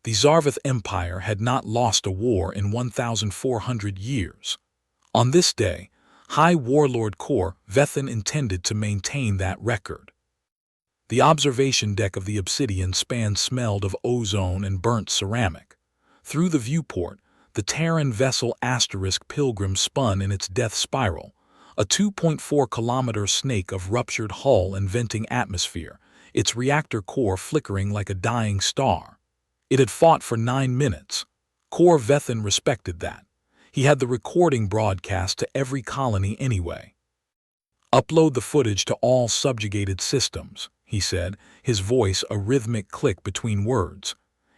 The Zarvath Empire had not lost a war in 1,400 years. On this day, High Warlord Kor Vethin intended to maintain that record. The observation deck of the obsidian span smelled of ozone and burnt ceramic. Through the viewport, the Terran vessel Pilgrim spun in its death spiral, a 2.4-kilometer snake of ruptured hull and venting atmosphere, its reactor core flickering like a dying star. It had fought for 9 minutes. Kor Vethin respected that. He had the recording broadcast to every colony anyway. "Upload the footage to all subjugated systems," he said, his voice a rhythmic click between words.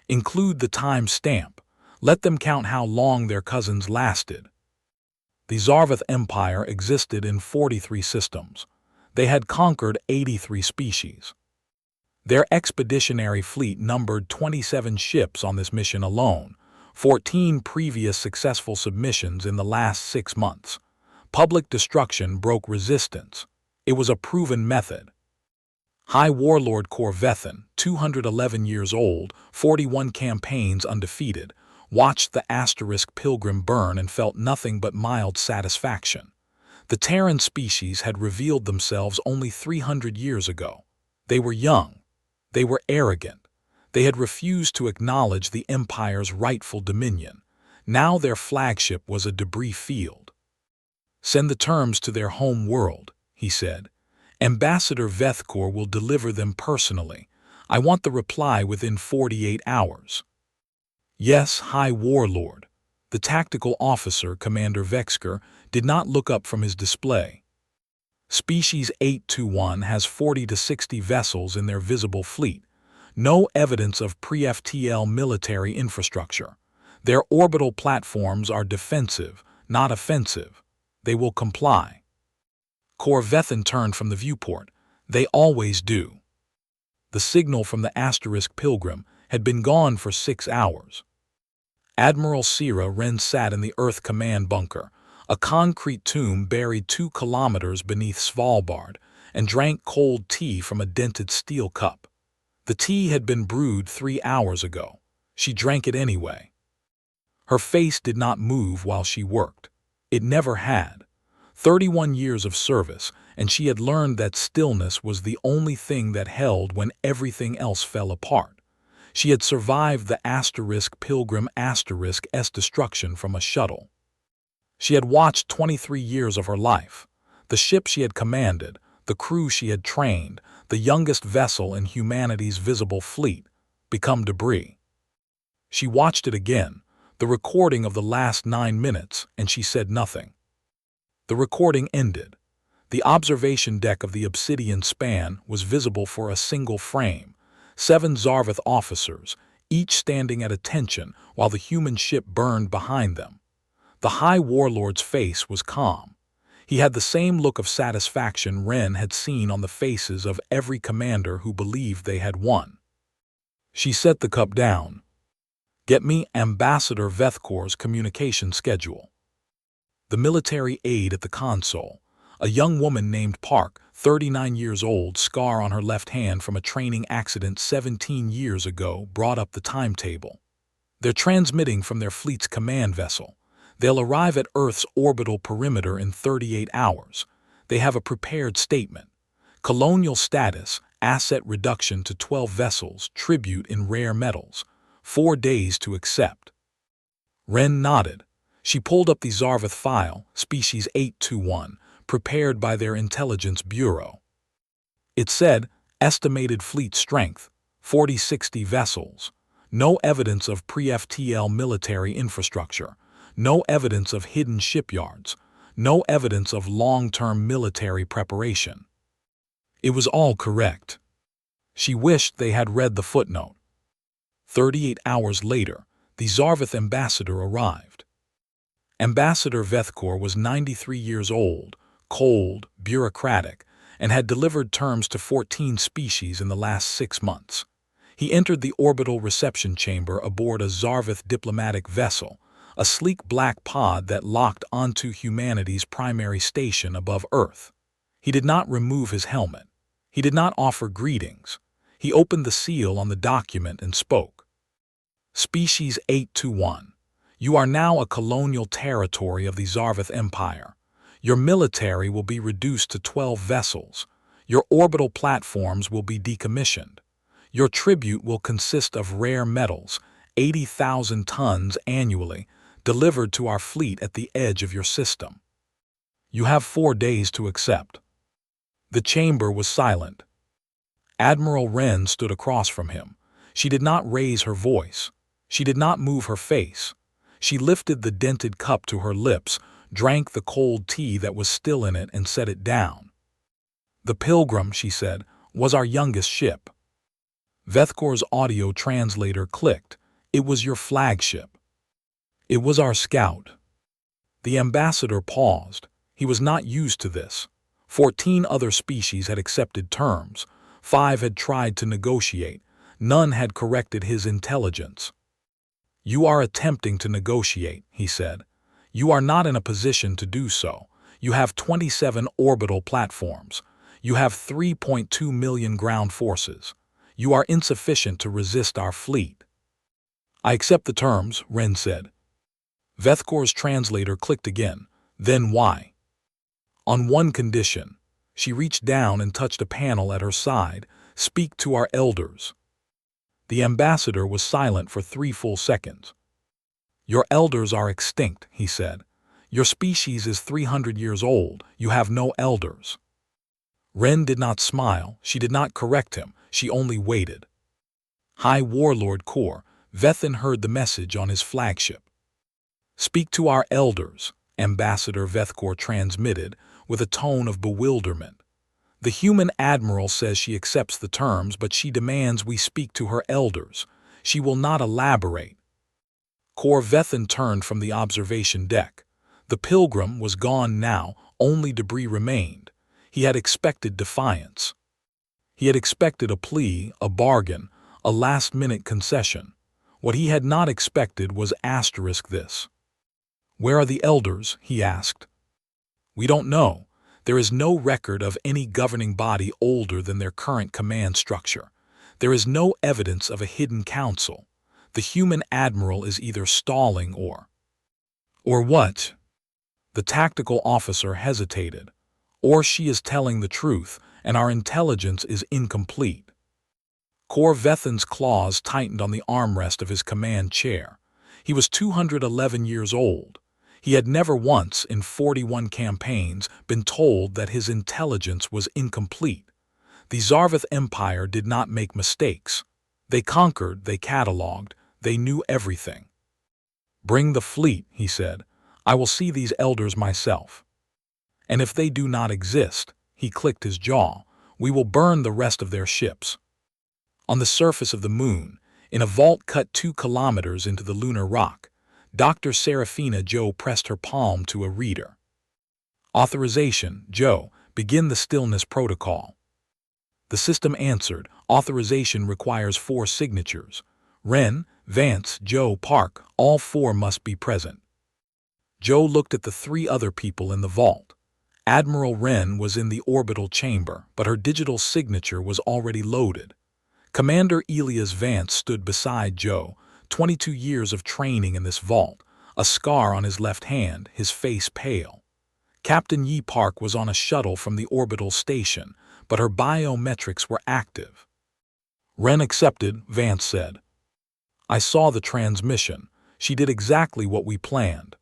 "Include the time stamp. Let them count how long their cousins lasted." The Zarvath Empire existed in 43 systems. They had conquered 83 species. Their expeditionary fleet numbered 27 ships on this mission alone, 14 previous successful submissions in the last 6 months. Public destruction broke resistance. It was a proven method. High Warlord Kor Vethin, 211 years old, 41 campaigns undefeated, watched the Pilgrim burn and felt nothing but mild satisfaction. The Terran species had revealed themselves only 300 years ago. They were young. They were arrogant. They had refused to acknowledge the Empire's rightful dominion. Now their flagship was a debris field. "Send the terms to their home world," he said. "Ambassador Vethkor will deliver them personally. I want the reply within 48 hours. "Yes, High Warlord." The tactical officer, Commander Vexker, did not look up from his display. "Species 821 has 40 to 60 vessels in their visible fleet. No evidence of pre-FTL military infrastructure. Their orbital platforms are defensive, not offensive. They will comply." Kor Vethin turned from the viewport. "They always do." The signal from the Pilgrim had been gone for 6 hours. Admiral Sira Wren sat in the Earth Command bunker, a concrete tomb buried 2 kilometers beneath Svalbard, and drank cold tea from a dented steel cup. The tea had been brewed 3 hours ago. She drank it anyway. Her face did not move while she worked. It never had. 31 years of service, and she had learned that stillness was the only thing that held when everything else fell apart. She had survived the Pilgrim S destruction from a shuttle. She had watched 23 years of her life. The ship she had commanded, the crew she had trained, the youngest vessel in humanity's visible fleet, become debris. She watched it again, the recording of the last 9 minutes, and she said nothing. The recording ended. The observation deck of the obsidian span was visible for a single frame. 7 Zarvath officers, each standing at attention while the human ship burned behind them. The High Warlord's face was calm. He had the same look of satisfaction Wren had seen on the faces of every commander who believed they had won. She set the cup down. "Get me Ambassador Vethkor's communication schedule." The military aide at the console, a young woman named Park, 39 years old, scar on her left hand from a training accident 17 years ago, brought up the timetable. "They're transmitting from their fleet's command vessel. They'll arrive at Earth's orbital perimeter in 38 hours. They have a prepared statement. Colonial status, asset reduction to 12 vessels, tribute in rare metals. 4 days to accept." Wren nodded. She pulled up the Zarvath file, species 821, prepared by their intelligence bureau. It said, estimated fleet strength, 40-60 vessels. No evidence of pre-FTL military infrastructure. No evidence of hidden shipyards. No evidence of long-term military preparation. It was all correct. She wished they had read the footnote. 38 hours later, the Zarvath ambassador arrived. Ambassador Vethkor was 93 years old, cold, bureaucratic, and had delivered terms to 14 species in the last 6 months. He entered the orbital reception chamber aboard a Zarvath diplomatic vessel, a sleek black pod that locked onto humanity's primary station above Earth. He did not remove his helmet. He did not offer greetings. He opened the seal on the document and spoke. Species 821. You are now a colonial territory of the Zarvath Empire. Your military will be reduced to 12 vessels. Your orbital platforms will be decommissioned. Your tribute will consist of rare metals, 80,000 tons annually, delivered to our fleet at the edge of your system. You have 4 days to accept. The chamber was silent. Admiral Wren stood across from him. She did not raise her voice. She did not move her face. She lifted the dented cup to her lips, drank the cold tea that was still in it, and set it down. The Pilgrim, she said, was our youngest ship. Vethkor's audio translator clicked. It was your flagship. It was our scout. The ambassador paused. He was not used to this. 14 other species had accepted terms. 5 had tried to negotiate. None had corrected his intelligence. You are attempting to negotiate, he said. You are not in a position to do so. You have 27 orbital platforms. You have 3.2 million ground forces. You are insufficient to resist our fleet. I accept the terms, Wren said. Vethkor's translator clicked again. Then why? On one condition. She reached down and touched a panel at her side. Speak to our elders. The ambassador was silent for 3 full seconds. Your elders are extinct, he said. Your species is 300 years old. You have no elders. Wren did not smile. She did not correct him. She only waited. High Warlord Kor, Vethin heard the message on his flagship. Speak to our elders, Ambassador Vethkor transmitted, with a tone of bewilderment. The human admiral says she accepts the terms, but she demands we speak to her elders. She will not elaborate. Kor Vethin turned from the observation deck. The Pilgrim was gone now, only debris remained. He had expected defiance. He had expected a plea, a bargain, a last-minute concession. What he had not expected was *this. Where are the elders? He asked. We don't know. There is no record of any governing body older than their current command structure. There is no evidence of a hidden council. The human admiral is either stalling or what? The tactical officer hesitated. Or she is telling the truth, and our intelligence is incomplete. Kor Vethin's claws tightened on the armrest of his command chair. He was 211 years old. He had never once, in 41 campaigns, been told that his intelligence was incomplete. The Zarvath Empire did not make mistakes. They conquered, they catalogued, they knew everything. Bring the fleet, he said. I will see these elders myself. And if they do not exist, he clicked his jaw, we will burn the rest of their ships. On the surface of the moon, in a vault cut 2 kilometers into the lunar rock, Dr. Serafina Joe pressed her palm to a reader. Authorization, Joe, begin the stillness protocol. The system answered, authorization requires 4 signatures. Wren, Vance, Joe, Park, all 4 must be present. Joe looked at the 3 other people in the vault. Admiral Wren was in the orbital chamber, but her digital signature was already loaded. Commander Elias Vance stood beside Joe, 22 years of training in this vault, a scar on his left hand, his face pale. Captain Yi Park was on a shuttle from the orbital station, but her biometrics were active. Wren accepted, Vance said. I saw the transmission. She did exactly what we planned.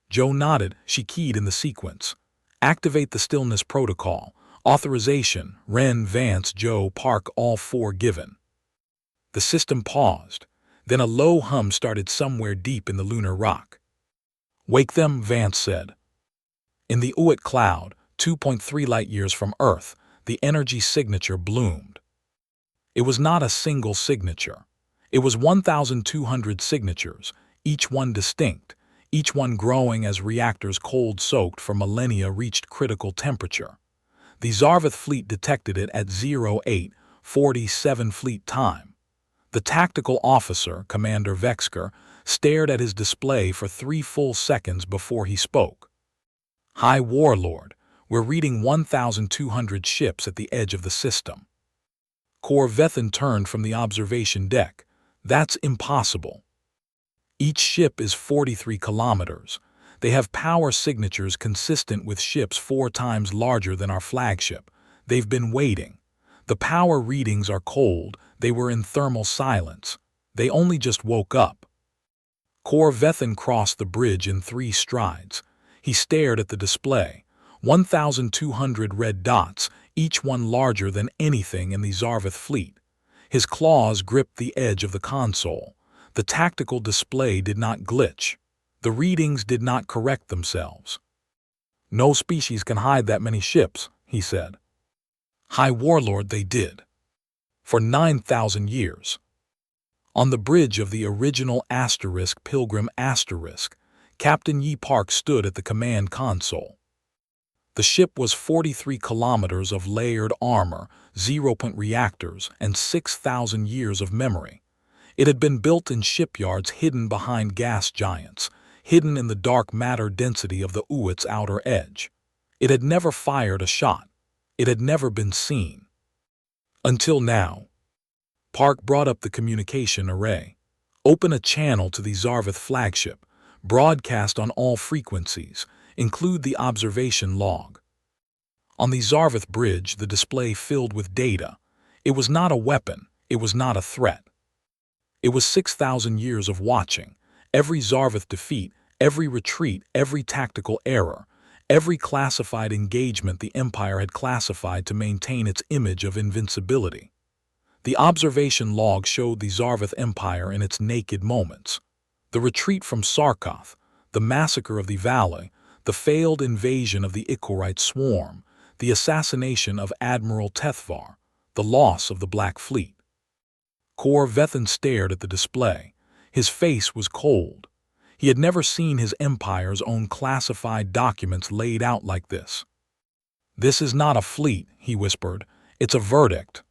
Joe nodded. She keyed in the sequence. Activate the stillness protocol. Authorization, Wren, Vance, Joe, Park, all 4 given. The system paused. Then a low hum started somewhere deep in the lunar rock. Wake them, Vance said. In the Uit cloud, 2.3 light-years from Earth, the energy signature bloomed. It was not a single signature. It was 1,200 signatures, each one distinct, each one growing as reactors cold-soaked for millennia reached critical temperature. The Zarvath fleet detected it at 08:47 fleet time. The tactical officer, Commander Vexker, stared at his display for 3 full seconds before he spoke. High Warlord, we're reading 1,200 ships at the edge of the system. Kor Vethin turned from the observation deck. That's impossible. Each ship is 43 kilometers. They have power signatures consistent with ships 4 times larger than our flagship. They've been waiting. The power readings are cold. They were in thermal silence. They only just woke up. Vethin crossed the bridge in 3 strides. He stared at the display. 1,200 red dots, each one larger than anything in the Zarvith fleet. His claws gripped the edge of the console. The tactical display did not glitch. The readings did not correct themselves. "No species can hide that many ships," he said. "High Warlord, they did. For 9,000 years. On the bridge of the original Pilgrim Captain Yi Park stood at the command console. The ship was 43 kilometers of layered armor, 0-point reactors, and 6,000 years of memory. It had been built in shipyards hidden behind gas giants, hidden in the dark matter density of the Uit's outer edge. It had never fired a shot. It had never been seen. Until now. Park brought up the communication array. "Open a channel to the Zarvith flagship. Broadcast on all frequencies. Include the observation log." On the Zarvith bridge, the display filled with data. It was not a weapon. It was not a threat. It was 6,000 years of watching. Every Zarvith defeat, every retreat, every tactical error, every classified engagement the Empire had classified to maintain its image of invincibility. The observation log showed the Zarvith Empire in its naked moments. The retreat from Sarkoth, the massacre of the Valley, the failed invasion of the Ikorite swarm, the assassination of Admiral Tethvar, the loss of the Black Fleet. Vethin stared at the display. His face was cold. He had never seen his Empire's own classified documents laid out like this. "This is not a fleet," he whispered. "It's a verdict."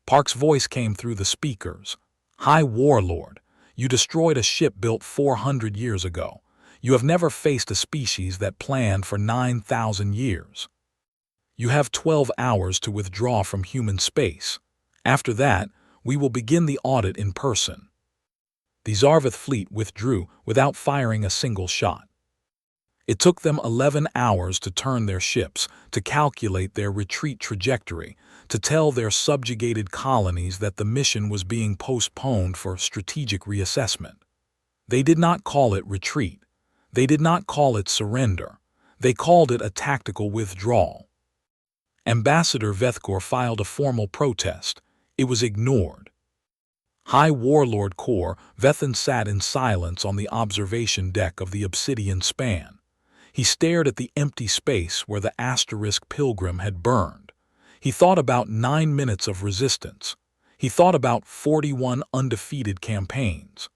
Park's voice came through the speakers. "High Warlord, you destroyed a ship built 400 years ago. You have never faced a species that planned for 9,000 years. You have 12 hours to withdraw from human space. After that, we will begin the audit in person." The Zarvith fleet withdrew without firing a single shot. It took them 11 hours to turn their ships, to calculate their retreat trajectory, to tell their subjugated colonies that the mission was being postponed for strategic reassessment. They did not call it retreat. They did not call it surrender. They called it a tactical withdrawal. Ambassador Vethkor filed a formal protest. It was ignored. High Warlord Vethin sat in silence on the observation deck of the obsidian span. He stared at the empty space where the Pilgrim had burned. He thought about 9 minutes of resistance. He thought about 41 undefeated campaigns.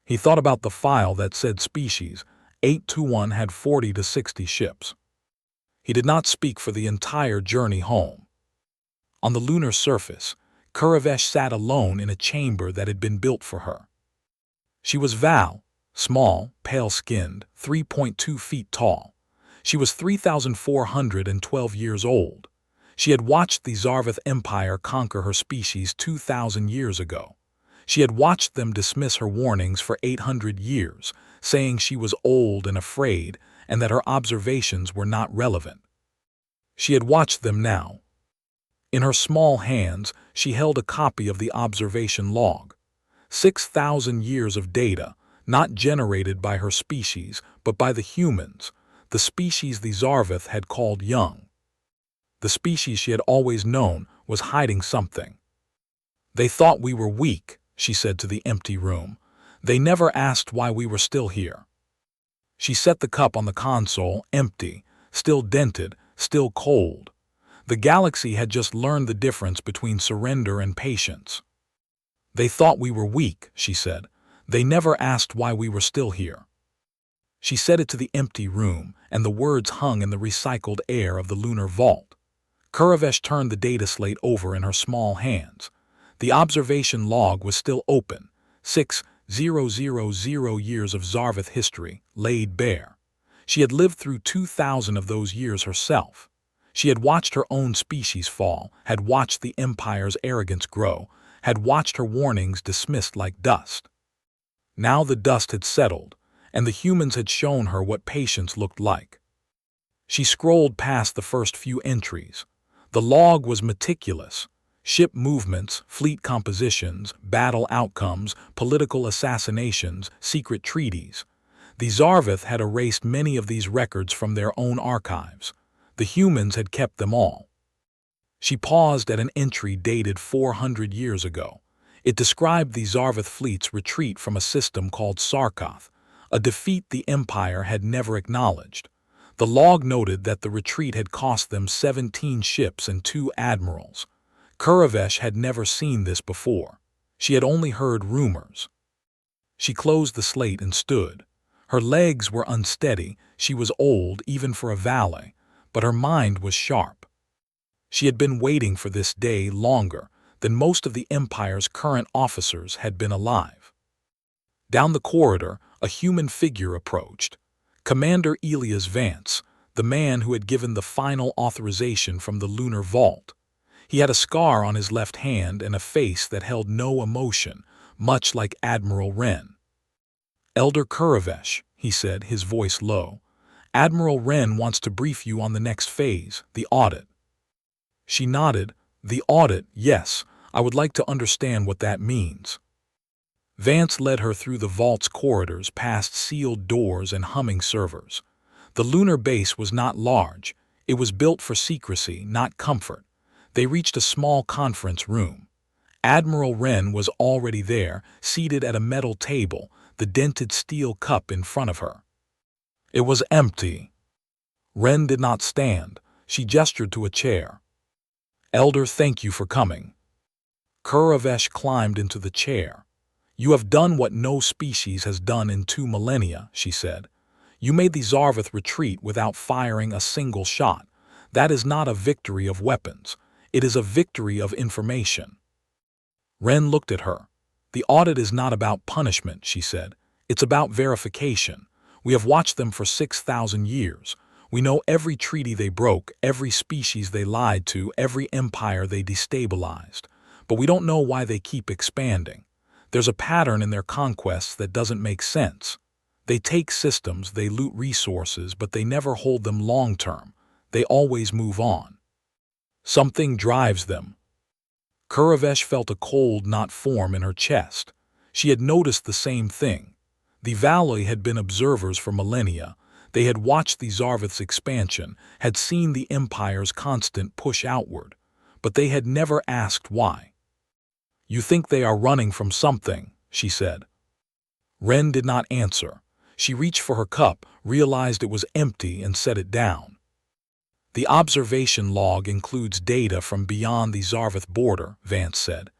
He thought about the file that said species 821 had 40 to 60 ships. He did not speak for the entire journey home. On the lunar surface, Kuravesh sat alone in a chamber that had been built for her. She was Val, small, pale-skinned, 3.2 feet tall. She was 3,412 years old. She had watched the Zarvith Empire conquer her species 2,000 years ago. She had watched them dismiss her warnings for 800 years, saying she was old and afraid and that her observations were not relevant. She had watched them now. In her small hands, she held a copy of the observation log. 6,000 years of data, not generated by her species, but by the humans, the species the Zarvith had called young. The species she had always known was hiding something. "They thought we were weak," she said to the empty room. "They never asked why we were still here." She set the cup on the console, empty, still dented, still cold. The galaxy had just learned the difference between surrender and patience. "They thought we were weak," she said. "They never asked why we were still here." She said it to the empty room, and the words hung in the recycled air of the lunar vault. Kuravesh turned the data slate over in her small hands. The observation log was still open, 6,000 years of Zarvith history, laid bare. She had lived through 2,000 of those years herself. She had watched her own species fall, had watched the Empire's arrogance grow, had watched her warnings dismissed like dust. Now the dust had settled, and the humans had shown her what patience looked like. She scrolled past the first few entries. The log was meticulous. Ship movements, fleet compositions, battle outcomes, political assassinations, secret treaties. The Zarvith had erased many of these records from their own archives. The humans had kept them all. She paused at an entry dated 400 years ago. It described the Zarvith fleet's retreat from a system called Sarkoth, a defeat the Empire had never acknowledged. The log noted that the retreat had cost them 17 ships and 2 admirals. Kuravesh had never seen this before. She had only heard rumors. She closed the slate and stood. Her legs were unsteady, she was old even for a valet, but her mind was sharp. She had been waiting for this day longer than most of the Empire's current officers had been alive. Down the corridor, a human figure approached. Commander Elias Vance, the man who had given the final authorization from the lunar vault. He had a scar on his left hand and a face that held no emotion, much like Admiral Wren. "Elder Kuravesh," he said, his voice low. "Admiral Wren wants to brief you on the next phase, the audit." She nodded. "The audit, yes. I would like to understand what that means." Vance led her through the vault's corridors past sealed doors and humming servers. The lunar base was not large. It was built for secrecy, not comfort. They reached a small conference room. Admiral Wren was already there, seated at a metal table, the dented steel cup in front of her. It was empty. Wren did not stand. She gestured to a chair. "Elder, thank you for coming." Kuravesh climbed into the chair. "You have done what no species has done in 2 millennia," she said. "You made the Zarvith retreat without firing a single shot. That is not a victory of weapons. It is a victory of information." Wren looked at her. "The audit is not about punishment," she said. "It's about verification. We have watched them for 6,000 years. We know every treaty they broke, every species they lied to, every empire they destabilized. But we don't know why they keep expanding. There's a pattern in their conquests that doesn't make sense. They take systems, they loot resources, but they never hold them long-term. They always move on. Something drives them." Kuravesh felt a cold knot form in her chest. She had noticed the same thing. The Valley had been observers for millennia. They had watched the Zarvith's expansion, had seen the Empire's constant push outward, but they had never asked why. "You think they are running from something," she said. Wren did not answer. She reached for her cup, realized it was empty, and set it down. "The observation log includes data from beyond the Zarvith border," Vance said.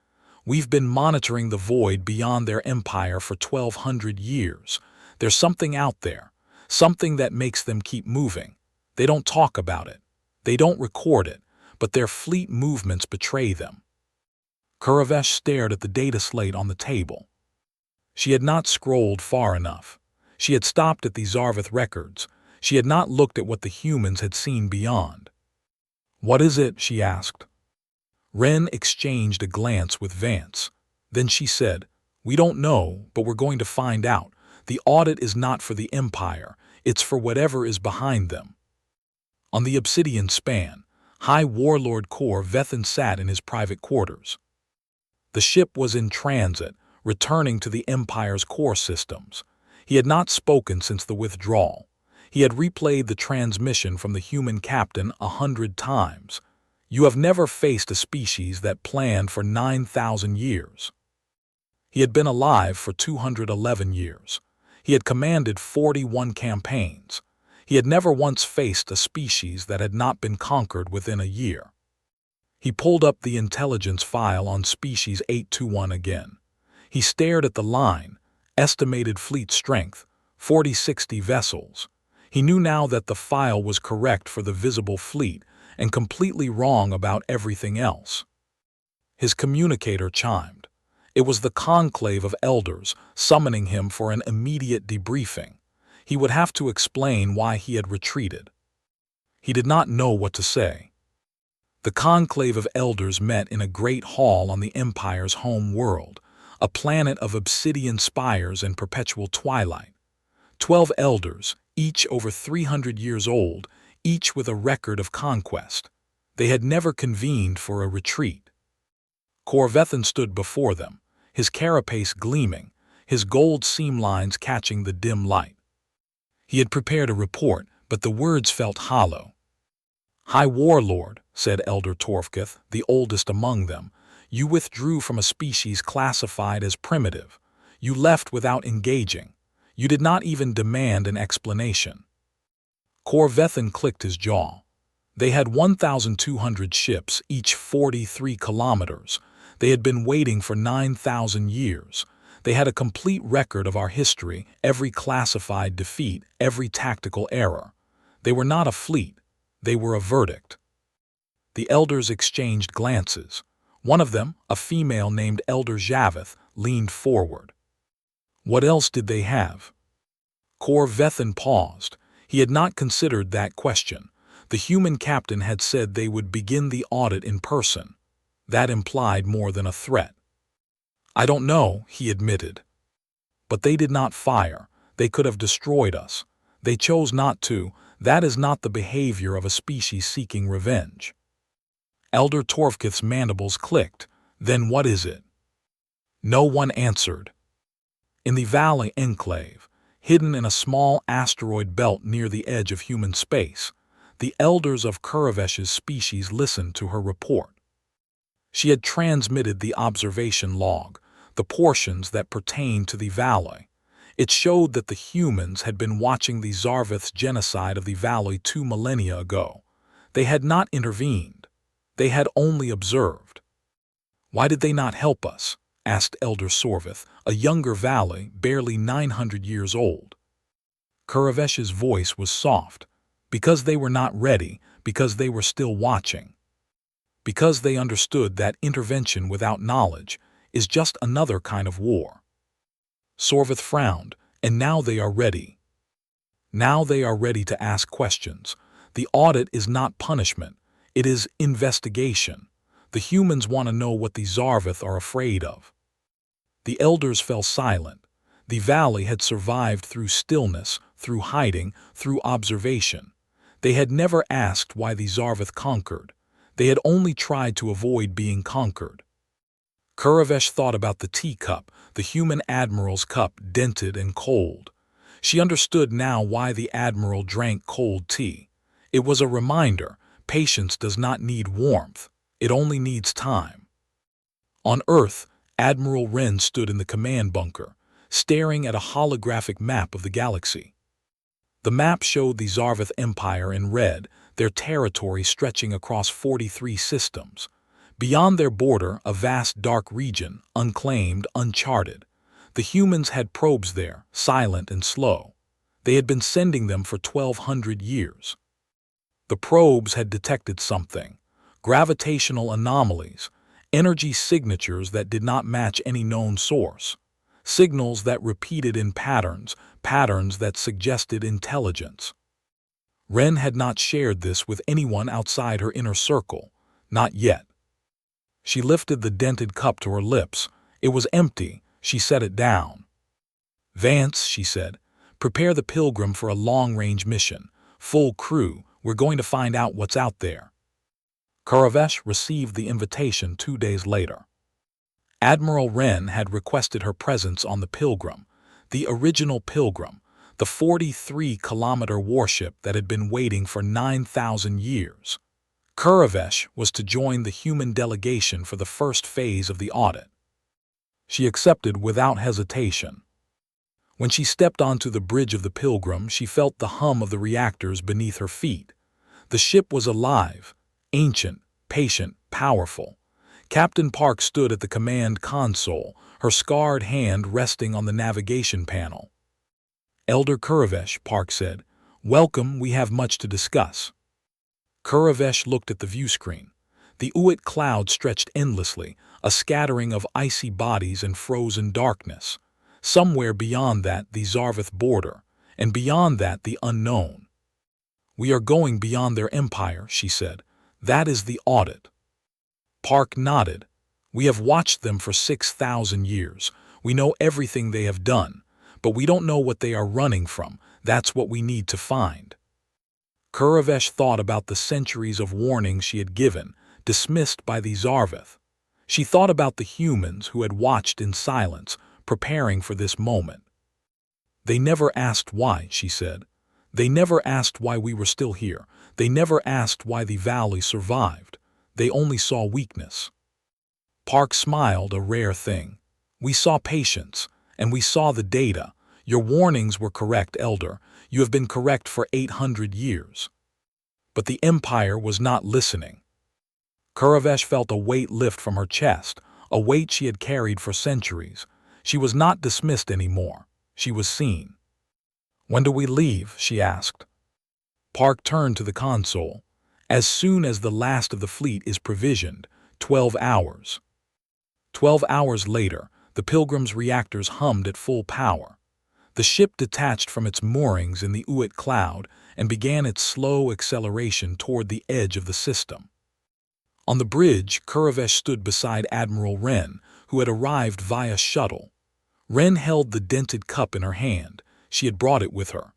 "We've been monitoring the void beyond their empire for 1,200 years. There's something out there, something that makes them keep moving. They don't talk about it. They don't record it, but their fleet movements betray them." Kuravesh stared at the data slate on the table. She had not scrolled far enough. She had stopped at the Zarvith records. She had not looked at what the humans had seen beyond. "What is it?" she asked. Wren exchanged a glance with Vance. Then she said, "We don't know, but we're going to find out. The audit is not for the Empire. It's for whatever is behind them." On the Obsidian Span, High Warlord Kor Vethan sat in his private quarters. The ship was in transit, returning to the Empire's core systems. He had not spoken since the withdrawal. He had replayed the transmission from the human captain 100 times. "You have never faced a species that planned for 9,000 years." He had been alive for 211 years. He had commanded 41 campaigns. He had never once faced a species that had not been conquered within a year. He pulled up the intelligence file on Species 821 again. He stared at the line, estimated fleet strength, 40-60 vessels. He knew now that the file was correct for the visible fleet and completely wrong about everything else. His communicator chimed. It was the conclave of elders summoning him for an immediate debriefing. He would have to explain why he had retreated. He did not know what to say. The conclave of elders met in a great hall on the Empire's home world, a planet of obsidian spires and perpetual twilight. 12 elders, each over 300 years old, each with a record of conquest. They had never convened for a retreat. Corvethan stood before them, his carapace gleaming, his gold seam lines catching the dim light. He had prepared a report, but the words felt hollow. "High Warlord," said Elder Torfkith, the oldest among them, "you withdrew from a species classified as primitive. You left without engaging. You did not even demand an explanation." Corvethan clicked his jaw. They had 1,200 ships, each 43 kilometers. They had been waiting for 9,000 years. They had a complete record of our history, every classified defeat, every tactical error. They were not a fleet. They were a verdict. The elders exchanged glances. One of them, a female named Elder Javeth, leaned forward. What else did they have? Corvethan paused. He had not considered that question. The human captain had said they would begin the audit in person. That implied more than a threat. "I don't know," he admitted. "But they did not fire. They could have destroyed us. They chose not to. That is not the behavior of a species seeking revenge." Elder Torfkith's mandibles clicked. "Then what is it?" No one answered. In the Valley Enclave, hidden in a small asteroid belt near the edge of human space, the elders of Kuravesh's species listened to her report. She had transmitted the observation log, the portions that pertained to the valley. It showed that the humans had been watching the Zarveth's genocide of the valley 2 millennia ago. They had not intervened. They had only observed. "Why did they not help us?" asked Elder Sorveth, a younger valley, barely 900 years old. Kuravesh's voice was soft. "Because they were not ready, because they were still watching. Because they understood that intervention without knowledge is just another kind of war." Sorveth frowned. "And now they are ready. Now they are ready to ask questions. The audit is not punishment. It is investigation. The humans want to know what the Zarveth are afraid of." The elders fell silent. The valley had survived through stillness, through hiding, through observation. They had never asked why the Zarveth conquered. They had only tried to avoid being conquered. Kuravesh thought about the teacup, the human admiral's cup, dented and cold. She understood now why the admiral drank cold tea. It was a reminder: patience does not need warmth. It only needs time. On Earth, Admiral Wren stood in the command bunker, staring at a holographic map of the galaxy. The map showed the Zarveth Empire in red, their territory stretching across 43 systems. Beyond their border, a vast dark region, unclaimed, uncharted. The humans had probes there, silent and slow. They had been sending them for 1,200 years. The probes had detected something: gravitational anomalies, energy signatures that did not match any known source, signals that repeated in patterns, patterns that suggested intelligence. Wren had not shared this with anyone outside her inner circle, not yet. She lifted the dented cup to her lips. It was empty. She set it down. "Vance," she said, "prepare the Pilgrim for a long-range mission. Full crew, we're going to find out what's out there." Kuravesh received the invitation 2 days later. Admiral Wren had requested her presence on the Pilgrim, the original Pilgrim, the 43-kilometer warship that had been waiting for 9,000 years. Kuravesh was to join the human delegation for the first phase of the audit. She accepted without hesitation. When she stepped onto the bridge of the Pilgrim, she felt the hum of the reactors beneath her feet. The ship was alive, ancient, patient, powerful. Captain Park stood at the command console, her scarred hand resting on the navigation panel. "Elder Kuravesh," Park said, "welcome, we have much to discuss." Kuravesh looked at the viewscreen. The Uit cloud stretched endlessly, a scattering of icy bodies and frozen darkness. Somewhere beyond that, the Zarveth border, and beyond that, the unknown. "We are going beyond their empire," she said. That is the audit. Park nodded. We have watched them for 6,000 years. We know everything they have done, but we don't know what they are running from. That's what we need to find. Kuravesh thought about the centuries of warnings she had given, dismissed by the Zarveth. She thought about the humans who had watched in silence, preparing for this moment. They never asked why, she said. They never asked why we were still here. They never asked why the valley survived. They only saw weakness. Park smiled, a rare thing. We saw patience, and we saw the data. Your warnings were correct, Elder. You have been correct for 800 years. But the Empire was not listening. Kuravesh felt a weight lift from her chest, a weight she had carried for centuries. She was not dismissed anymore. She was seen. When do we leave? She asked. Park turned to the console. As soon as the last of the fleet is provisioned, 12 hours. 12 hours later, the Pilgrim's reactors hummed at full power. The ship detached from its moorings in the Uit cloud and began its slow acceleration toward the edge of the system. On the bridge, Kuravesh stood beside Admiral Wren, who had arrived via shuttle. Wren held the dented cup in her hand. She had brought it with her.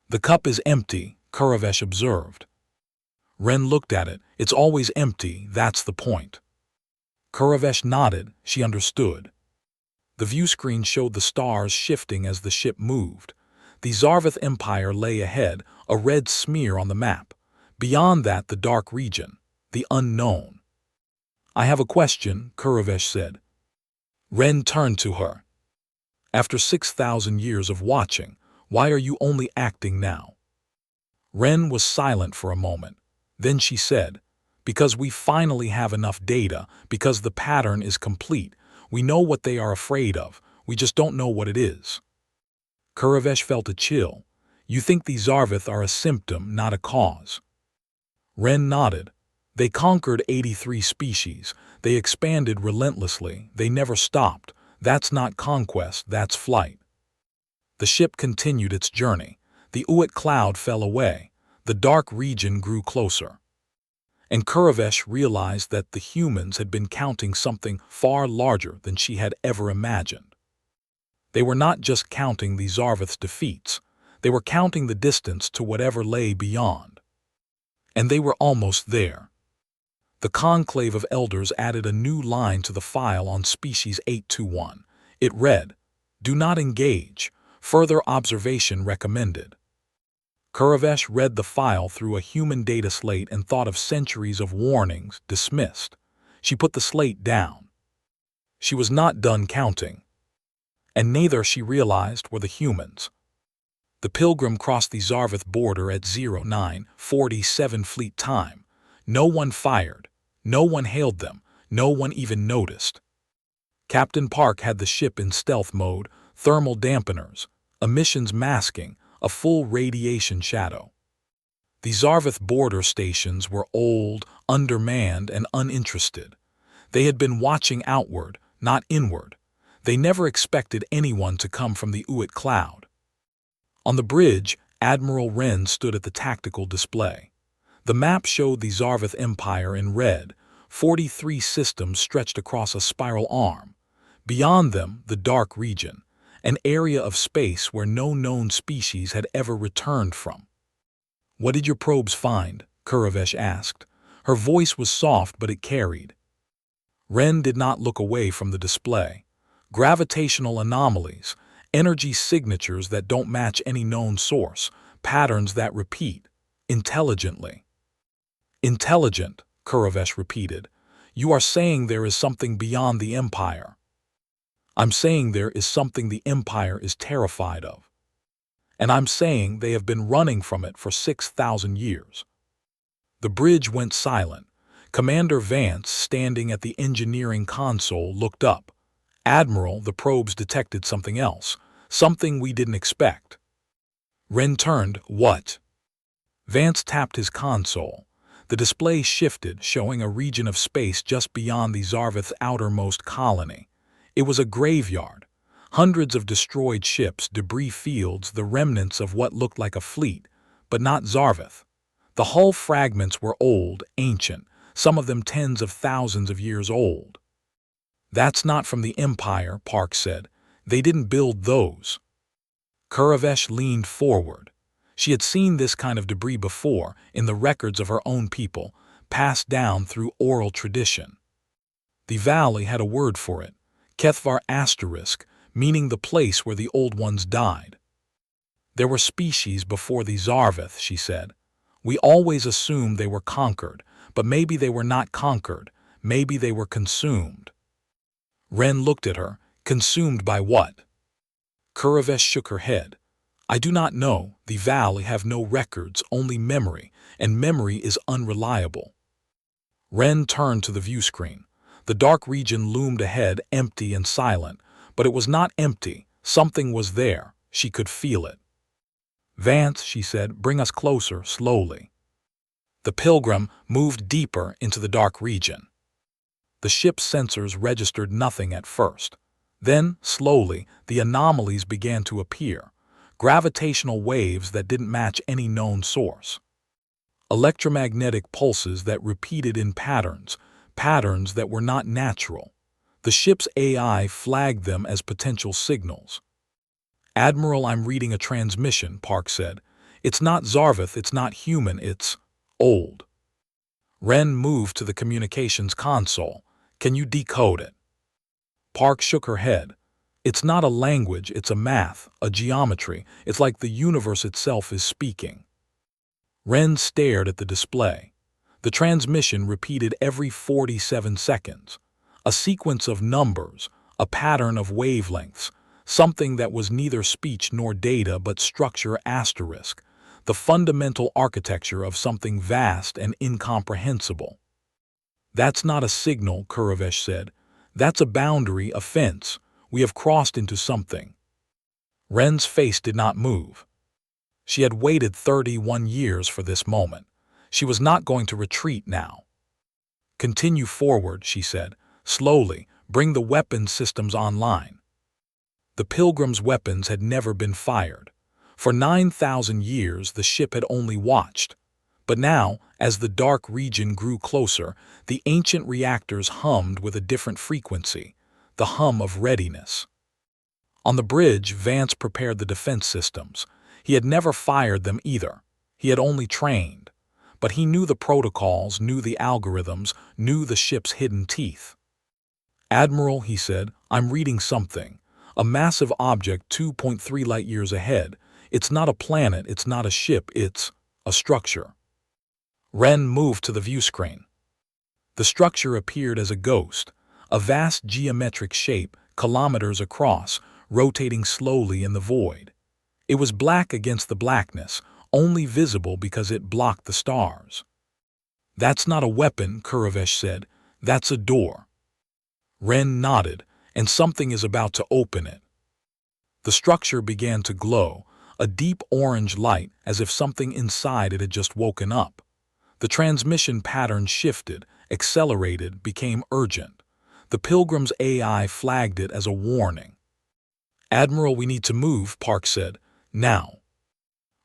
The cup is empty, Kuravesh observed. Wren looked at it. It's always empty, that's the point. Kuravesh nodded. She understood. The viewscreen showed the stars shifting as the ship moved. The Zarveth Empire lay ahead, a red smear on the map. Beyond that, the dark region, the unknown. I have a question, Kuravesh said. Wren turned to her. After 6,000 years of watching, why are you only acting now? Wren was silent for a moment. Then she said, because we finally have enough data, because the pattern is complete. We know what they are afraid of, we just don't know what it is. Kuravesh felt a chill. You think the Zarveth are a symptom, not a cause. Wren nodded. They conquered 83 species. They expanded relentlessly. They never stopped. That's not conquest, that's flight. The ship continued its journey. The Uit cloud fell away. The dark region grew closer. And Kuravesh realized that the humans had been counting something far larger than she had ever imagined. They were not just counting the Zarveth's defeats. They were counting the distance to whatever lay beyond. And they were almost there. The conclave of elders added a new line to the file on Species 821. It read, "Do not engage. Further observation recommended." Kuravesh read the file through a human data slate and thought of centuries of warnings dismissed. She put the slate down. She was not done counting. And neither, she realized, were the humans. The Pilgrim crossed the Zarveth border at 09:47 fleet time. No one fired. No one hailed them. No one even noticed. Captain Park had the ship in stealth mode, thermal dampeners, emissions masking, a full radiation shadow. The Zarveth border stations were old, undermanned, and uninterested. They had been watching outward, not inward. They never expected anyone to come from the Uit cloud. On the bridge, Admiral Wren stood at the tactical display. The map showed the Zarveth Empire in red, 43 systems stretched across a spiral arm. Beyond them, the dark region, an area of space where no known species had ever returned from. What did your probes find? Kuravesh asked. Her voice was soft, but it carried. Wren did not look away from the display. Gravitational anomalies, energy signatures that don't match any known source, patterns that repeat, intelligently. Intelligent, Kuravesh repeated. You are saying there is something beyond the Empire. I'm saying there is something the Empire is terrified of. And I'm saying they have been running from it for 6,000 years. The bridge went silent. Commander Vance, standing at the engineering console, looked up. Admiral, the probes detected something else, something we didn't expect. Wren turned. What? Vance tapped his console. The display shifted, showing a region of space just beyond the Zarveth's outermost colony. It was a graveyard. Hundreds of destroyed ships, debris fields, the remnants of what looked like a fleet, but not Zarveth. The hull fragments were old, ancient, some of them tens of thousands of years old. That's not from the Empire, Park said. They didn't build those. Kuravesh leaned forward. She had seen this kind of debris before in the records of her own people, passed down through oral tradition. The valley had a word for it, Kethvar *, meaning the place where the old ones died. There were species before the Zarveth, she said. We always assumed they were conquered, but maybe they were not conquered, maybe they were consumed. Ren looked at her, consumed by what? Kuravesh shook her head. I do not know, the valley have no records, only memory, and memory is unreliable. Ren turned to the view screen. The dark region loomed ahead, empty and silent, but it was not empty, something was there, she could feel it. Vance, she said, bring us closer, slowly. The Pilgrim moved deeper into the dark region. The ship's sensors registered nothing at first. Then, slowly, the anomalies began to appear, gravitational waves that didn't match any known source. Electromagnetic pulses that repeated in patterns, patterns that were not natural. The ship's AI flagged them as potential signals. Admiral, I'm reading a transmission, Park said. It's not Zarveth, it's not human, it's old. Ren moved to the communications console. Can you decode it? Park shook her head. It's not a language, it's a math, a geometry. It's like the universe itself is speaking. Ren stared at the display. The transmission repeated every 47 seconds. A sequence of numbers, a pattern of wavelengths, something that was neither speech nor data but structure *, the fundamental architecture of something vast and incomprehensible. That's not a signal, Kuravesh said. That's a boundary, a fence. We have crossed into something. Ren's face did not move. She had waited 31 years for this moment. She was not going to retreat now. Continue forward, she said. Slowly, bring the weapons systems online. The Pilgrim's weapons had never been fired. For 9,000 years the ship had only watched. But now, as the dark region grew closer, the ancient reactors hummed with a different frequency, the hum of readiness. On the bridge, Vance prepared the defense systems. He had never fired them either. He had only trained. But he knew the protocols, knew the algorithms, knew the ship's hidden teeth. Admiral, he said, I'm reading something. A massive object 2.3 light-years ahead. It's not a planet, it's not a ship, it's a structure. Ren moved to the view screen. The structure appeared as a ghost, a vast geometric shape, kilometers across, rotating slowly in the void. It was black against the blackness, only visible because it blocked the stars. That's not a weapon, Kuravesh said. That's a door. Ren nodded, and something is about to open it. The structure began to glow, a deep orange light as if something inside it had just woken up. The transmission pattern shifted, accelerated, became urgent. The Pilgrim's AI flagged it as a warning. Admiral, we need to move, Park said. Now.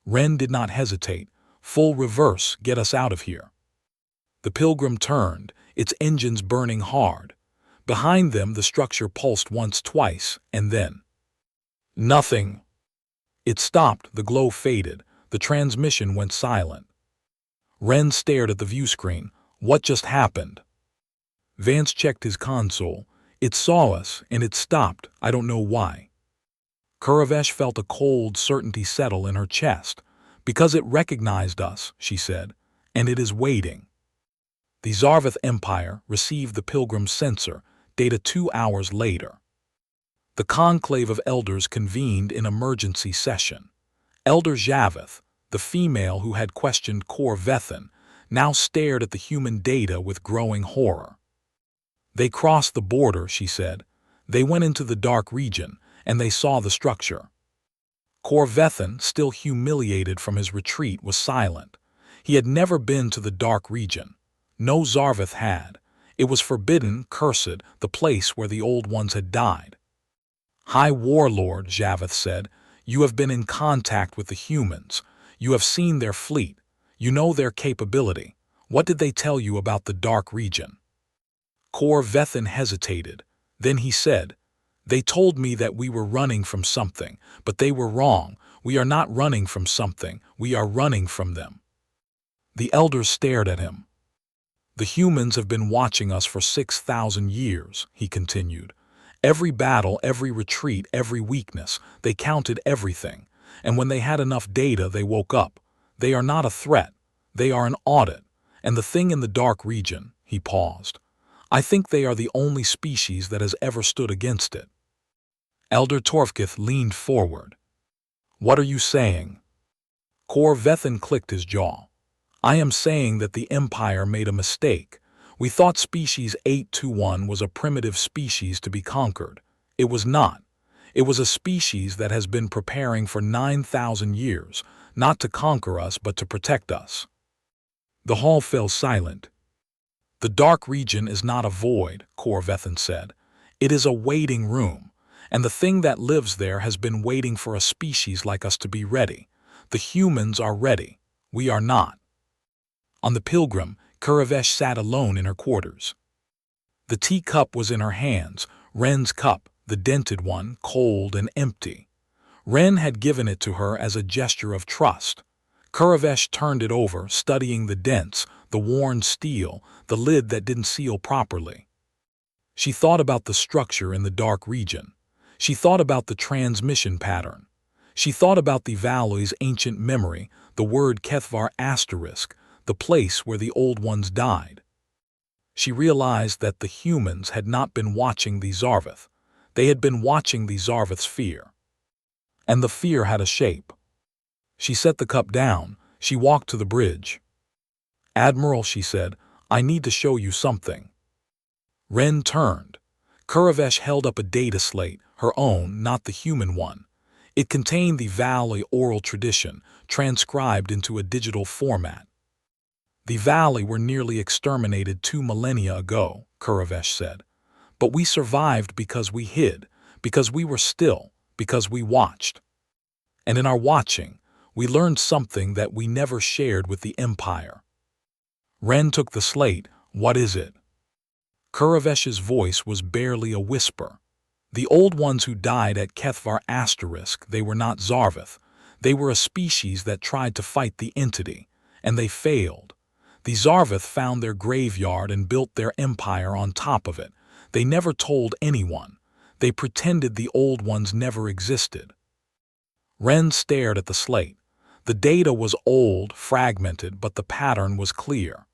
Ren did not hesitate. Full reverse, get us out of here. The Pilgrim turned, its engines burning hard. Behind them the structure pulsed once, twice, and then nothing. It stopped, the glow faded, the transmission went silent. Ren stared at the view screen. What just happened? Vance checked his console. It saw us, and it stopped, I don't know why. Kuravesh felt a cold certainty settle in her chest. Because it recognized us, she said, and it is waiting. The Zarveth Empire received the Pilgrim's sensor, data 2 hours later. The conclave of elders convened in emergency session. Elder Javeth, the female who had questioned Kor Vethan, now stared at the human data with growing horror. They crossed the border, she said. They went into the dark region, and they saw the structure. Kor Vethan, still humiliated from his retreat, was silent. He had never been to the dark region. No Zarveth had. It was forbidden, cursed, the place where the old ones had died. High Warlord, Javeth said, you have been in contact with the humans. You have seen their fleet. You know their capability. What did they tell you about the dark region? Kor Vethin hesitated. Then he said, "They told me that we were running from something, but they were wrong. We are not running from something, we are running from them." The elders stared at him. "The humans have been watching us for 6,000 years, he continued. Every battle, every retreat, every weakness, they counted everything. And when they had enough data, they woke up. They are not a threat, they are an audit. And the thing in the dark region," he paused, "I think they are the only species that has ever stood against it." Elder Torfkith leaned forward. "What are you saying?" Kor Vethin clicked his jaw. "I am saying that the Empire made a mistake. We thought species 821 was a primitive species to be conquered. It was not. It was a species that has been preparing for 9,000 years, not to conquer us but to protect us." The hall fell silent. "The dark region is not a void," Kor Vethin said. "It is a waiting room, and the thing that lives there has been waiting for a species like us to be ready. The humans are ready. We are not." On the Pilgrim, Kuravesh sat alone in her quarters. The teacup was in her hands, Ren's cup, the dented one, cold and empty. Ren had given it to her as a gesture of trust. Kuravesh turned it over, studying the dents, the worn steel, the lid that didn't seal properly. She thought about the structure in the dark region. She thought about the transmission pattern. She thought about the valley's ancient memory, the word Kethvar asterisk, the place where the old ones died. She realized that the humans had not been watching the Zarveth. They had been watching the Zarveth's fear. And the fear had a shape. She set the cup down. She walked to the bridge. "Admiral," she said, "I need to show you something." Ren turned. Kuravesh held up a data slate, her own, not the human one. It contained the Valley oral tradition, transcribed into a digital format. "The Valley were nearly exterminated 2 millennia ago," Kuravesh said. "But we survived because we hid, because we were still, because we watched. And in our watching, we learned something that we never shared with the Empire." Ren took the slate. "What is it?" Kuravesh's voice was barely a whisper. "The old ones who died at Kethvar asterisk, they were not Zarveth. They were a species that tried to fight the entity, and they failed. The Zarveth found their graveyard and built their empire on top of it. They never told anyone. They pretended the old ones never existed." Ren stared at the slate. The data was old, fragmented, but the pattern was clear.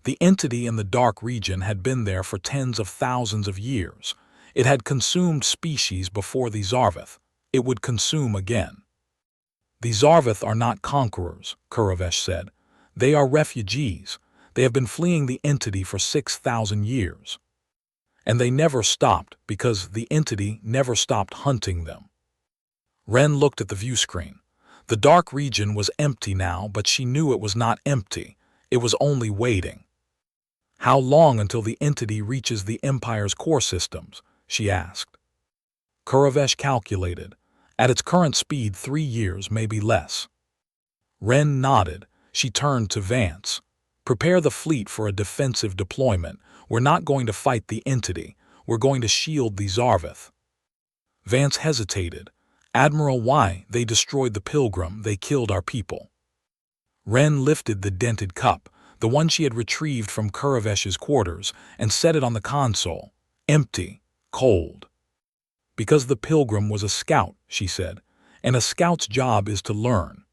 The entity in the dark region had been there for tens of thousands of years. It had consumed species before the Zarveth. It would consume again. "The Zarveth are not conquerors," Kuravesh said. "They are refugees. They have been fleeing the entity for 6,000 years. And they never stopped because the entity never stopped hunting them." Ren looked at the view screen. The dark region was empty now, but she knew it was not empty. It was only waiting. "How long until the entity reaches the Empire's core systems?" she asked. Kuravesh calculated. "At its current speed, 3 years, maybe less." Ren nodded. She turned to Vance. "Prepare the fleet for a defensive deployment. We're not going to fight the entity. We're going to shield the Zarveth." Vance hesitated. "Admiral, why? They destroyed the Pilgrim. They killed our people." Ren lifted the dented cup, the one she had retrieved from Kuravesh's quarters, and set it on the console. Empty, cold. "Because the Pilgrim was a scout," she said, "and a scout's job is to learn.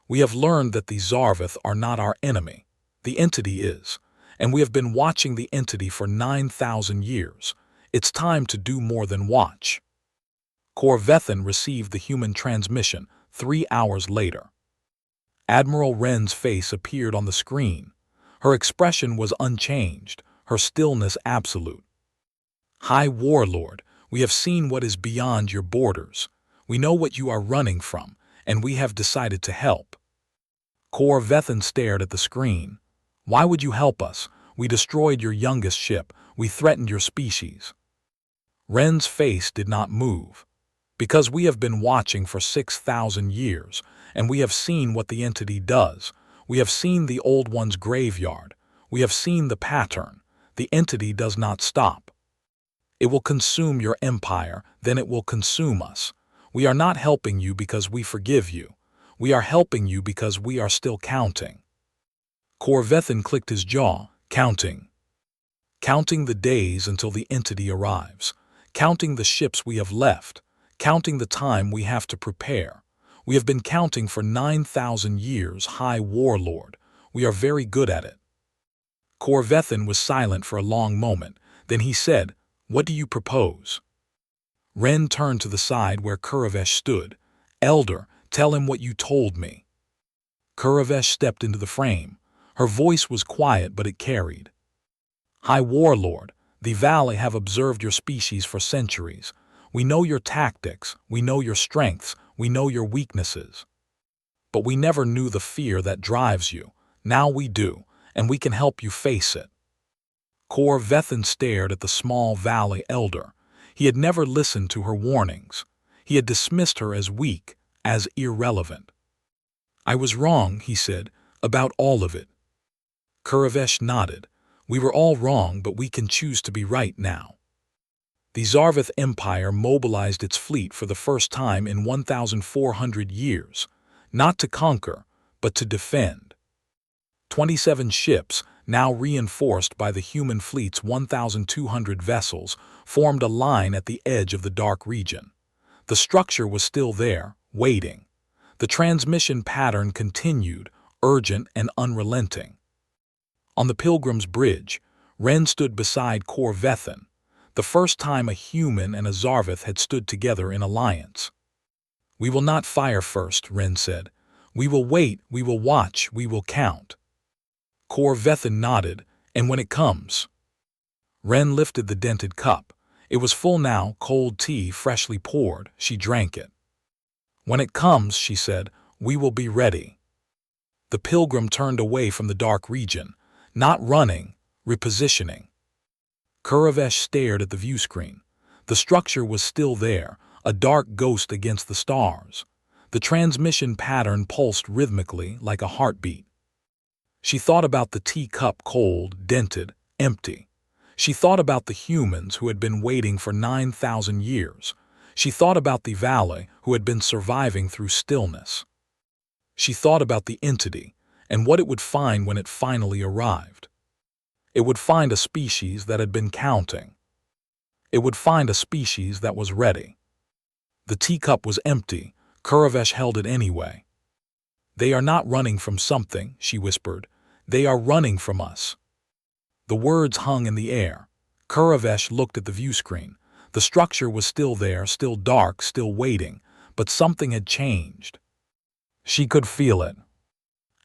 We have learned that the Zarveth are not our enemy. The entity is, and we have been watching the entity for 9,000 years. It's time to do more than watch." Kor Vethin received the human transmission 3 hours later. Admiral Ren's face appeared on the screen. Her expression was unchanged, her stillness absolute. "High Warlord, we have seen what is beyond your borders. We know what you are running from, and we have decided to help." Kor Vethin stared at the screen. "Why would you help us? We destroyed your youngest ship. We threatened your species." Ren's face did not move. "Because we have been watching for 6,000 years, and we have seen what the entity does. We have seen the Old One's graveyard. We have seen the pattern. The entity does not stop. It will consume your empire, then it will consume us. We are not helping you because we forgive you. We are helping you because we are still counting. Corvethan clicked his jaw, counting. Counting the days until the entity arrives. Counting the ships we have left. Counting the time we have to prepare. We have been counting for 9,000 years, High Warlord. We are very good at it. Corvethan was silent for a long moment. Then he said, "What do you propose?" Ren turned to the side where Kuravesh stood. "Elder, tell him what you told me." Kuravesh stepped into the frame. Her voice was quiet, but it carried. "High Warlord, the Valley have observed your species for centuries. We know your tactics, we know your strengths, we know your weaknesses. But we never knew the fear that drives you. Now we do, and we can help you face it." Corvethan stared at the small Valley elder. He had never listened to her warnings. He had dismissed her as weak, as irrelevant. "I was wrong," he said, "about all of it." Kuravesh nodded. "We were all wrong, but we can choose to be right now." The Zarvith Empire mobilized its fleet for the first time in 1,400 years, not to conquer, but to defend. 27 ships, now reinforced by the human fleet's 1,200 vessels, formed a line at the edge of the dark region. The structure was still there, waiting. The transmission pattern continued, urgent and unrelenting. On the Pilgrim's Bridge, Ren stood beside Corvethan, the first time a human and a Zarvith had stood together in alliance. "We will not fire first," Ren said. "We will wait, we will watch, we will count." Corvethan nodded, "And when it comes?" Ren lifted the dented cup. It was full now, cold tea freshly poured. She drank it. "When it comes," she said, "we will be ready." The pilgrim turned away from the dark region, not running, repositioning. Kuravesh stared at the viewscreen. The structure was still there, a dark ghost against the stars. The transmission pattern pulsed rhythmically like a heartbeat. She thought about the teacup, cold, dented, empty. She thought about the humans who had been waiting for 9,000 years. She thought about the Valley who had been surviving through stillness. She thought about the entity and what it would find when it finally arrived. It would find a species that had been counting. It would find a species that was ready. The teacup was empty. Kuravesh held it anyway. "They are not running from something," she whispered. "They are running from us." The words hung in the air. Kuravesh looked at the viewscreen. The structure was still there, still dark, still waiting, but something had changed. She could feel it.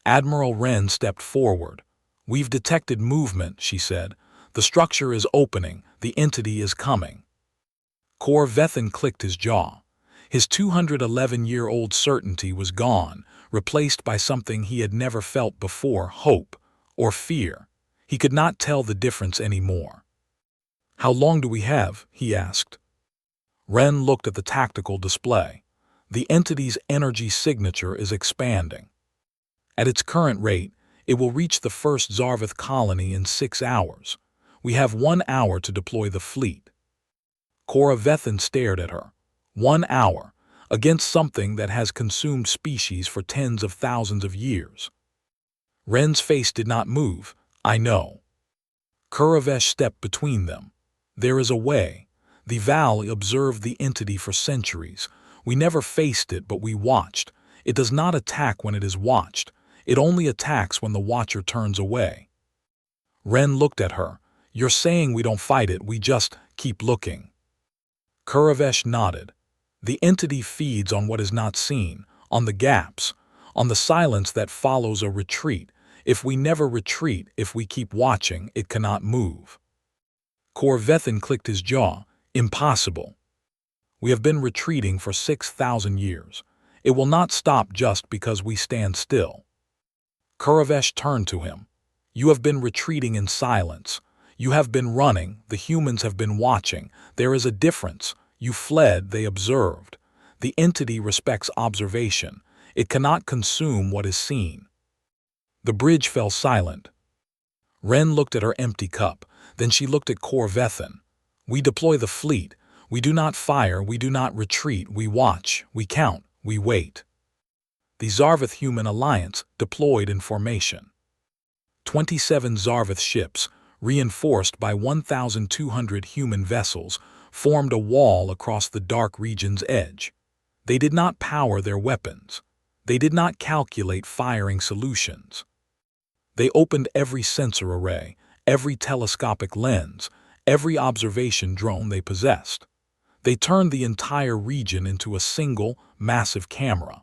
Admiral Ren stepped forward. "We've detected movement," she said. "The structure is opening. The entity is coming." Corvethan clicked his jaw. His 211-year-old certainty was gone, replaced by something he had never felt before, hope or fear. He could not tell the difference anymore. "How long do we have?" he asked. Ren looked at the tactical display. "The entity's energy signature is expanding. At its current rate, it will reach the first Zarvith colony in 6 hours. We have 1 hour to deploy the fleet." Corvethan stared at her. 1 hour, against something that has consumed species for tens of thousands of years. Ren's face did not move. "I know." Kuravesh stepped between them. "There is a way. The Valley observed the entity for centuries. We never faced it, but we watched. It does not attack when it is watched. It only attacks when the watcher turns away." Ren looked at her. "You're saying we don't fight it, we just keep looking." Kuravesh nodded. "The entity feeds on what is not seen, on the gaps, on the silence that follows a retreat. If we never retreat, if we keep watching, it cannot move." Corvethan clicked his jaw. "Impossible. We have been retreating for 6,000 years. It will not stop just because we stand still." Kuravesh turned to him. "You have been retreating in silence. You have been running, the humans have been watching. There is a difference. You fled, they observed. The entity respects observation. It cannot consume what is seen." The bridge fell silent. Wren looked at her empty cup. Then she looked at Kor Vethin. We deploy the fleet. We do not fire. We do not retreat. We watch. We count. We wait. The Zarvith-Human Alliance deployed in formation. 27 Zarvith ships, reinforced by 1,200 human vessels, formed a wall across the dark region's edge. They did not power their weapons. They did not calculate firing solutions. They opened every sensor array, every telescopic lens, every observation drone they possessed. They turned the entire region into a single, massive camera.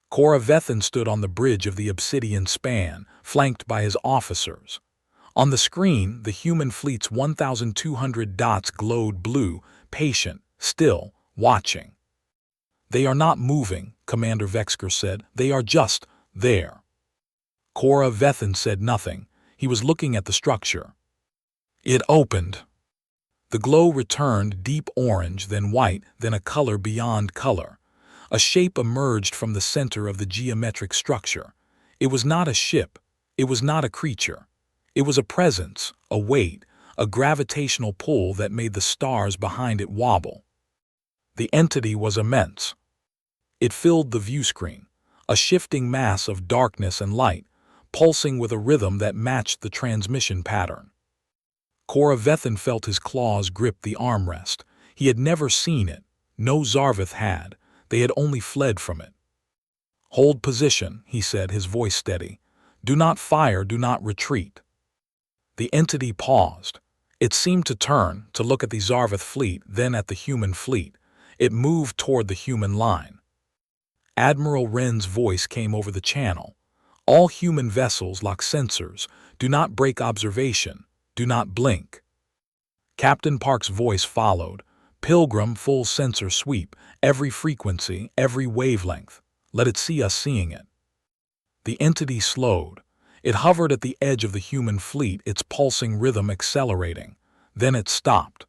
Kor Vethin stood on the bridge of the obsidian span, flanked by his officers. On the screen, the human fleet's 1,200 dots glowed blue, patient, still, watching. They are not moving, Commander Vexker said. They are just there. Kor Vethin said nothing. He was looking at the structure. It opened. The glow returned, deep orange, then white, then a color beyond color. A shape emerged from the center of the geometric structure. It was not a ship. It was not a creature. It was a presence, a weight, a gravitational pull that made the stars behind it wobble. The entity was immense. It filled the view screen, a shifting mass of darkness and light, pulsing with a rhythm that matched the transmission pattern. Kor Vethin felt his claws grip the armrest. He had never seen it. No Zarvith had. They had only fled from it. Hold position, he said, his voice steady. Do not fire, do not retreat. The entity paused. It seemed to turn, to look at the Zarvith fleet, then at the human fleet. It moved toward the human line. Admiral Wren's voice came over the channel. All human vessels lock sensors. Do not break observation. Do not blink. Captain Park's voice followed. Pilgrim, full sensor sweep. Every frequency, every wavelength. Let it see us seeing it. The entity slowed. It hovered at the edge of the human fleet, its pulsing rhythm accelerating. Then it stopped.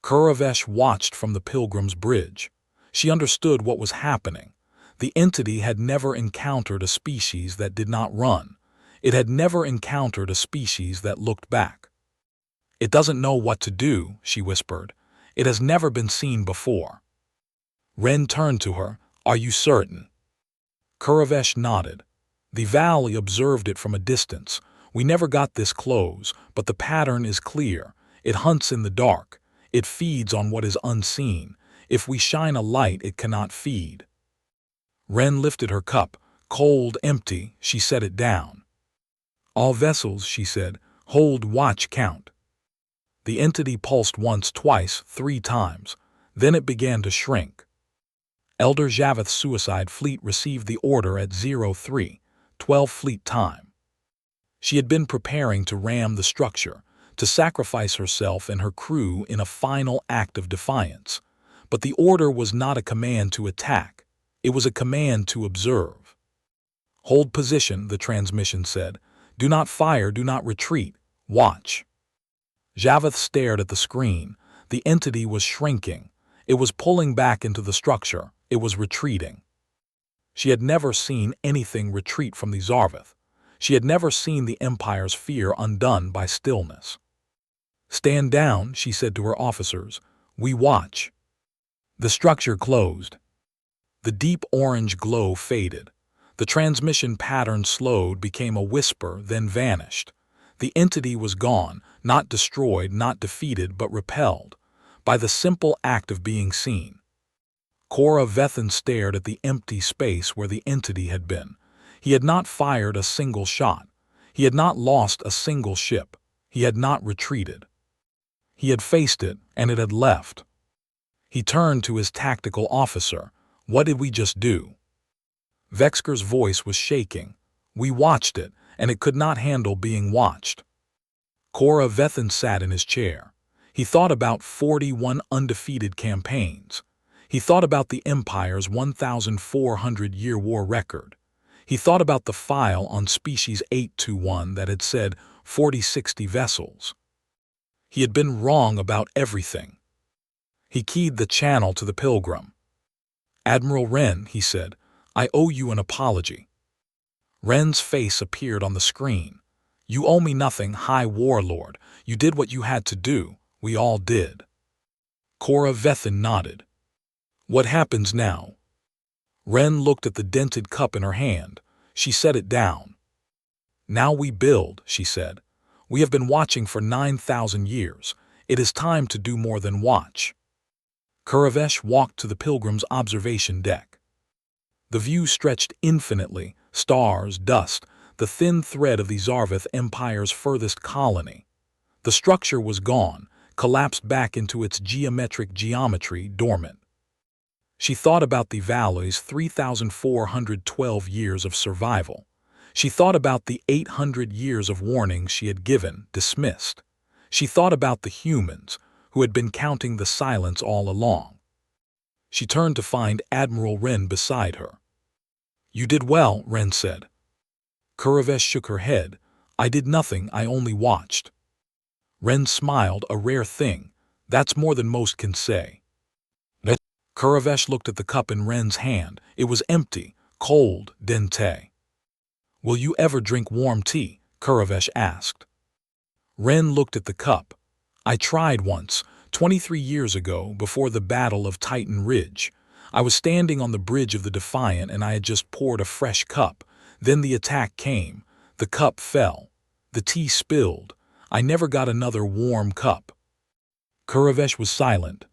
Kuravesh watched from the Pilgrim's bridge. She understood what was happening. The entity had never encountered a species that did not run. It had never encountered a species that looked back. It doesn't know what to do, she whispered. It has never been seen before. Wren turned to her. Are you certain? Kuravesh nodded. The Valley observed it from a distance. We never got this close, but the pattern is clear. It hunts in the dark. It feeds on what is unseen. If we shine a light, it cannot feed. Wren lifted her cup. Cold, empty, she set it down. All vessels, she said, hold watch count. The entity pulsed once, twice, 3 times. Then it began to shrink. Elder Zavith's suicide fleet received the order at 03, 12 fleet time. She had been preparing to ram the structure, to sacrifice herself and her crew in a final act of defiance. But the order was not a command to attack. It was a command to observe. Hold position, the transmission said. Do not fire, do not retreat. Watch. Zavith stared at the screen. The entity was shrinking. It was pulling back into the structure. It was retreating. She had never seen anything retreat from the Zarvith. She had never seen the Empire's fear undone by stillness. Stand down, she said to her officers. We watch. The structure closed. The deep orange glow faded. The transmission pattern slowed, became a whisper, then vanished. The entity was gone, not destroyed, not defeated, but repelled, by the simple act of being seen. Kor Vethin stared at the empty space where the entity had been. He had not fired a single shot. He had not lost a single ship. He had not retreated. He had faced it, and it had left. He turned to his tactical officer. What did we just do? Vexker's voice was shaking. We watched it, and it could not handle being watched. Kor Vethin sat in his chair. He thought about 41 undefeated campaigns. He thought about the Empire's 1,400-year war record. He thought about the file on Species 821 that had said 40-60 vessels. He had been wrong about everything. He keyed the channel to the Pilgrim. Admiral Wren, he said, I owe you an apology. Ren's face appeared on the screen. You owe me nothing, High Warlord. You did what you had to do. We all did. Cora Vethin nodded. What happens now? Ren looked at the dented cup in her hand. She set it down. Now we build, she said. We have been watching for 9,000 years. It is time to do more than watch. Kuravesh walked to the pilgrim's observation deck. The view stretched infinitely, stars, dust, the thin thread of the Zarvith Empire's furthest colony. The structure was gone, collapsed back into its geometric geometry, dormant. She thought about the valley's 3,412 years of survival. She thought about the 800 years of warnings she had given, dismissed. She thought about the humans, who had been counting the silence all along. She turned to find Admiral Ren beside her. You did well, Ren said. Kuravesh shook her head. I did nothing, I only watched. Ren smiled, a rare thing. That's more than most can say. Kuravesh looked at the cup in Ren's hand. It was empty, cold, dente. Will you ever drink warm tea? Kuravesh asked. Ren looked at the cup. I tried once, 23 years ago, before the Battle of Titan Ridge. I was standing on the bridge of the Defiant and I had just poured a fresh cup. Then the attack came. The cup fell. The tea spilled. I never got another warm cup. Kuravesh was silent.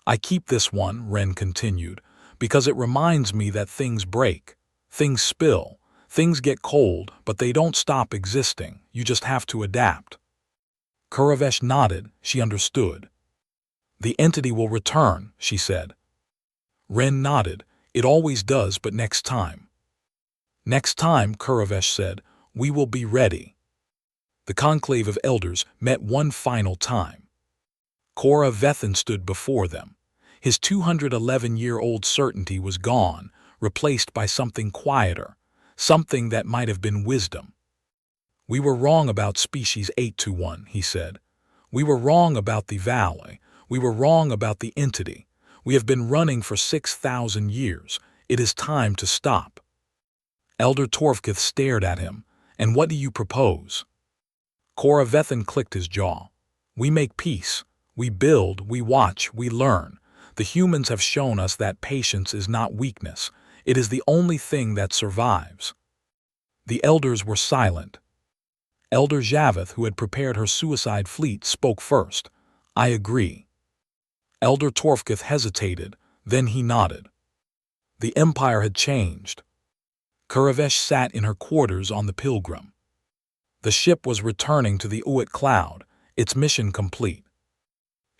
I keep this one, Ren continued, because it reminds me that things break, things spill, things get cold, but they don't stop existing. You just have to adapt. Kuravesh nodded. She understood. The entity will return, she said. Ren nodded. It always does, but next time. Next time, Kuravesh said, we will be ready. The conclave of elders met one final time. Cora Vethin stood before them. His 211-year-old certainty was gone, replaced by something quieter, something that might have been wisdom. We were wrong about species 821, he said. We were wrong about the valley. We were wrong about the entity. We have been running for 6,000 years. It is time to stop. Elder Torvkith stared at him. And what do you propose? Cora Vethin clicked his jaw. We make peace. We build, we watch, we learn. The humans have shown us that patience is not weakness. It is the only thing that survives. The elders were silent. Elder Javith, who had prepared her suicide fleet, spoke first. I agree. Elder Torvkith hesitated, then he nodded. The Empire had changed. Kuravesh sat in her quarters on the Pilgrim. The ship was returning to the Uit Cloud, its mission complete.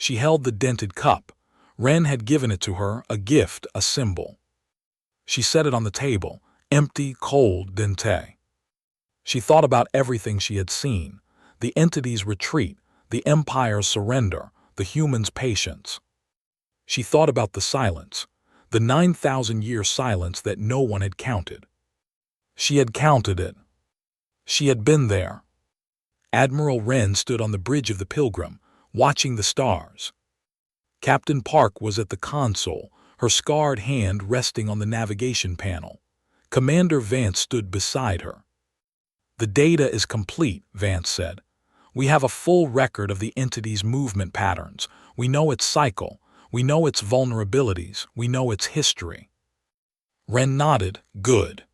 She held the dented cup. Ren had given it to her, a gift, a symbol. She set it on the table, empty, cold, dente. She thought about everything she had seen, the entity's retreat, the Empire's surrender, the humans' patience. She thought about the silence, the 9,000-year silence that no one had counted. She had counted it. She had been there. Admiral Ren stood on the bridge of the Pilgrim, watching the stars. Captain Park was at the console, her scarred hand resting on the navigation panel. Commander Vance stood beside her. The data is complete, Vance said. We have a full record of the entity's movement patterns. We know its cycle. We know its vulnerabilities. We know its history. Ren nodded. Good.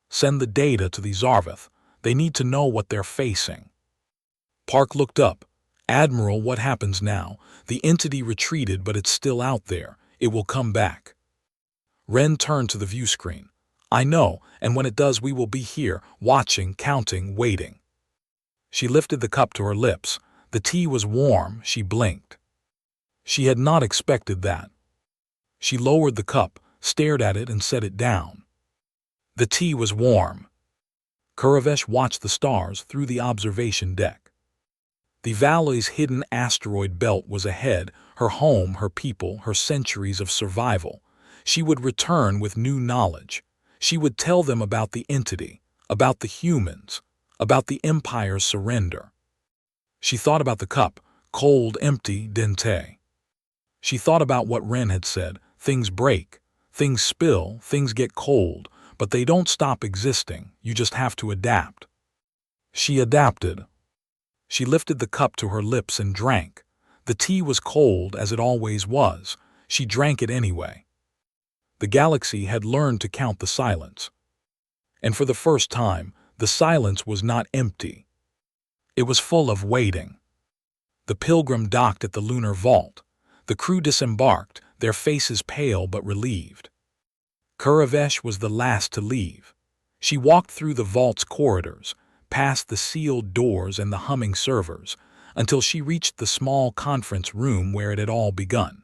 Send the data to the Zarvith. They need to know what they're facing. Park looked up. Admiral, what happens now? The entity retreated, but it's still out there. It will come back. Ren turned to the view screen. I know, and when it does we will be here, watching, counting, waiting. She lifted the cup to her lips. The tea was warm, she blinked. She had not expected that. She lowered the cup, stared at it and set it down. The tea was warm. Kuravesh watched the stars through the observation deck. The valley's hidden asteroid belt was ahead, her home, her people, her centuries of survival. She would return with new knowledge. She would tell them about the entity, about the humans, about the Empire's surrender. She thought about the cup, cold, empty, dente. She thought about what Ren had said. Things break, things spill, things get cold, But they don't stop existing, you just have to adapt. She adapted. She lifted the cup to her lips and drank. The tea was cold, as it always was. She drank it anyway. The galaxy had learned to count the silence. And for the first time, the silence was not empty. It was full of waiting. The pilgrim docked at the lunar vault. The crew disembarked, their faces pale but relieved. Kuravesh was the last to leave. She walked through the vault's corridors, past the sealed doors and the humming servers, until she reached the small conference room where it had all begun.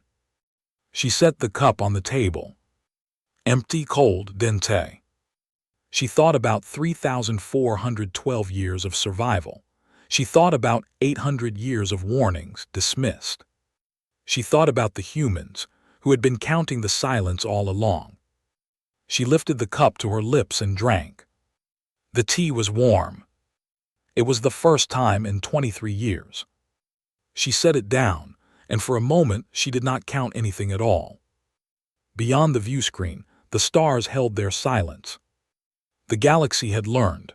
She set the cup on the table. Empty, cold, dente. She thought about 3,412 years of survival. She thought about 800 years of warnings, dismissed. She thought about the humans, who had been counting the silence all along. She lifted the cup to her lips and drank. The tea was warm. It was the first time in 23 years. She set it down, and for a moment she did not count anything at all. Beyond the view screen, the stars held their silence. The galaxy had learned.